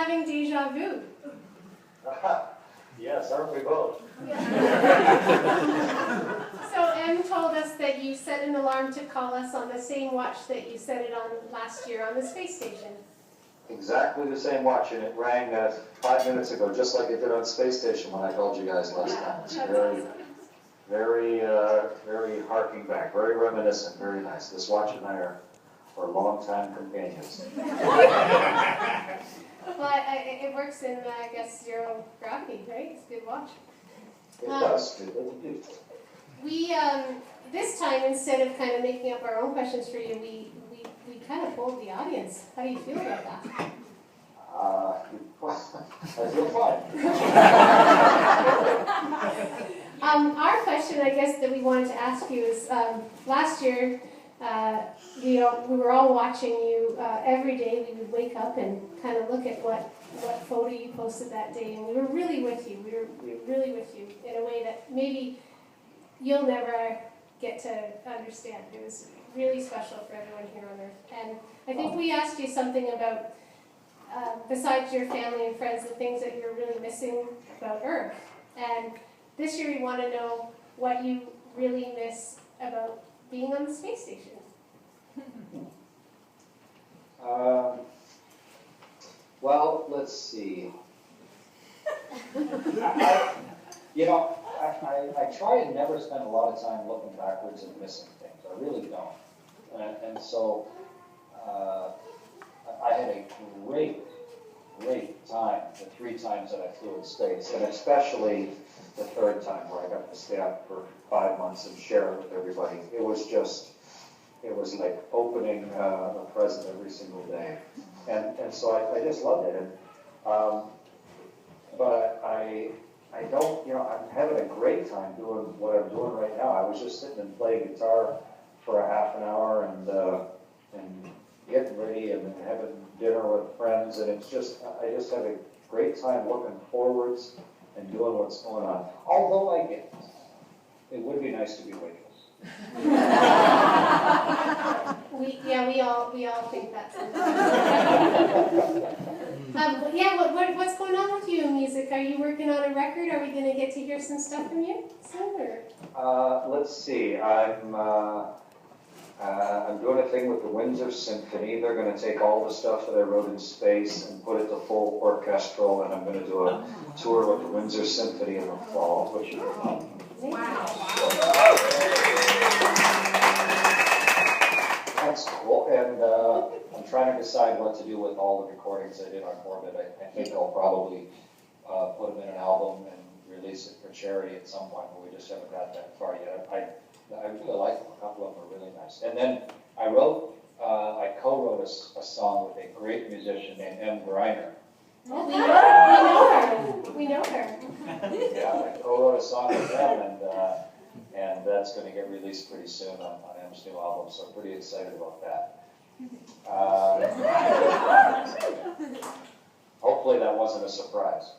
having deja vu. Yes, aren't we both? So Em told us that you set an alarm to call us on the same watch that you set it on last year on the space station. Exactly the same watch, and it rang 5 minutes ago, just like it did on the space station when I called you guys last time. It's very harking back, very reminiscent, very nice. This watch and I are longtime companions. Well, it works in, I guess, zero gravity, right? It's a good watch. It does. It do. We, this time, instead of kind of making up our own questions for you, we kind of polled the audience. How do you feel about that? I feel fine. Our question, I guess, that we wanted to ask you is, last year, we were all watching you every day. We would wake up and kind of look at what photo you posted that day, and we were really with you. We were really with you in a way that maybe you'll never get to understand. It was really special for everyone here on Earth. And I think we asked you something about, besides your family and friends, the things that you're really missing about Earth. And this year we want to know what you really miss about being on the space station. Well, let's see. I try and never spend a lot of time looking backwards and missing things. I really don't. And so I had a great time the 3 times that I flew in space, and especially the 3rd time where I got to stay up for 5 months and share it with everybody. It was like opening a present every single day. And so I just loved it. But I don't, I'm having a great time doing what I'm doing right now. I was just sitting and playing guitar for a half an hour and getting ready and having dinner with friends, and I just have a great time looking forwards and doing what's going on. Although it would be nice to be weightless. We all think that's what's going on with you in music? Are you working on a record? Are we going to get to hear some stuff from you soon? Let's see. I'm doing a thing with the Windsor Symphony. They're going to take all the stuff that I wrote in space and put it to full orchestral, and I'm going to do a tour with the Windsor Symphony in the fall, which is fun. Wow. That's cool, and I'm trying to decide what to do with all the recordings I did on Orbit. I think I'll probably put them in an album and release it for charity at some point, but we just haven't got that far yet. I really like them. A couple of them are really nice. And then I co-wrote a song with a great musician named Em Greiner. Oh, we know her. Yeah, I co-wrote a song with them, and that's going to get released pretty soon on Em's new album, so I'm pretty excited about that. Hopefully that wasn't a surprise.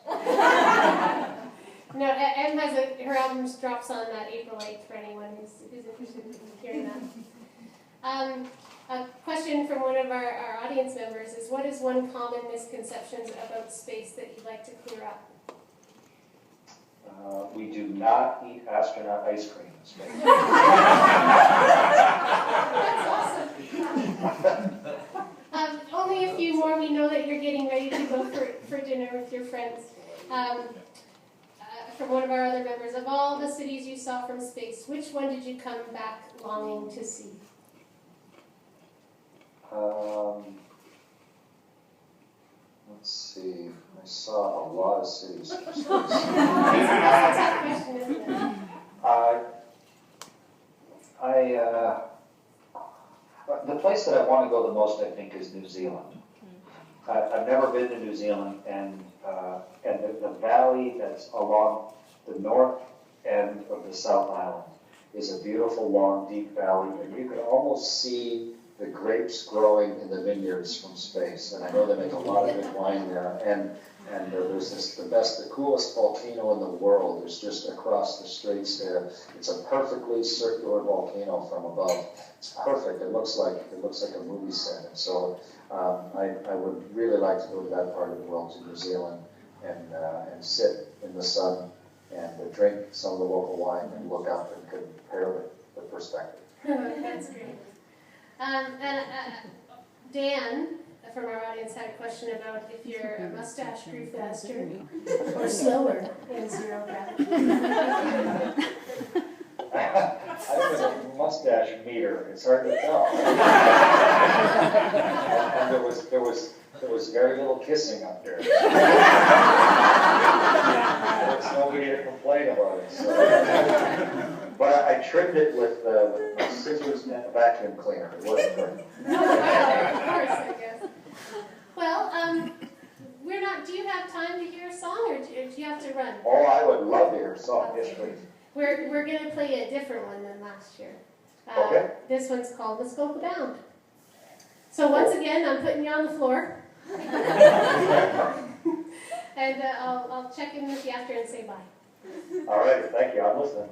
No, Em has her album drops on April 8th for anyone who's interested in hearing that. A question from one of our audience members is, what is one common misconception about space that you'd like to clear up? We do not eat astronaut ice cream in space. That's awesome. Only a few more. We know that you're getting ready to go for dinner with your friends. From one of our other members, of all the cities you saw from space, which one did you come back longing to see? Let's see. I saw a lot of cities from space. That's a tough question, isn't it? The place that I want to go the most, I think, is New Zealand. I've never been to New Zealand, and the valley that's along the north end of the South Island is a beautiful, long, deep valley, and you can almost see the grapes growing in the vineyards from space. And I know they make a lot of good wine there. And there's the coolest volcano in the world. It's just across the straits there. It's a perfectly circular volcano from above. It's perfect. It looks like a movie set. And so I would really like to go to that part of the world, to New Zealand, and sit in the sun and drink some of the local wine and look up and compare the perspective. That's great. Dan from our audience had a question about if your mustache grew faster or slower in zero gravity. I'm in a mustache meter. It's hard to tell. And there was very little kissing up there. There was nobody to complain about it. So. But I trimmed it with my scissors and a vacuum cleaner. It wasn't perfect. Oh, wow, of course, I guess. Well, do you have time to hear a song, or do you have to run? Oh, I would love to hear a song. Yes, please. We're going to play a different one than last year. Okay. This one's called The Scope Bound. So once again, I'm putting you on the floor. And I'll check in with you after and say bye. All right, thank you. I'm listening.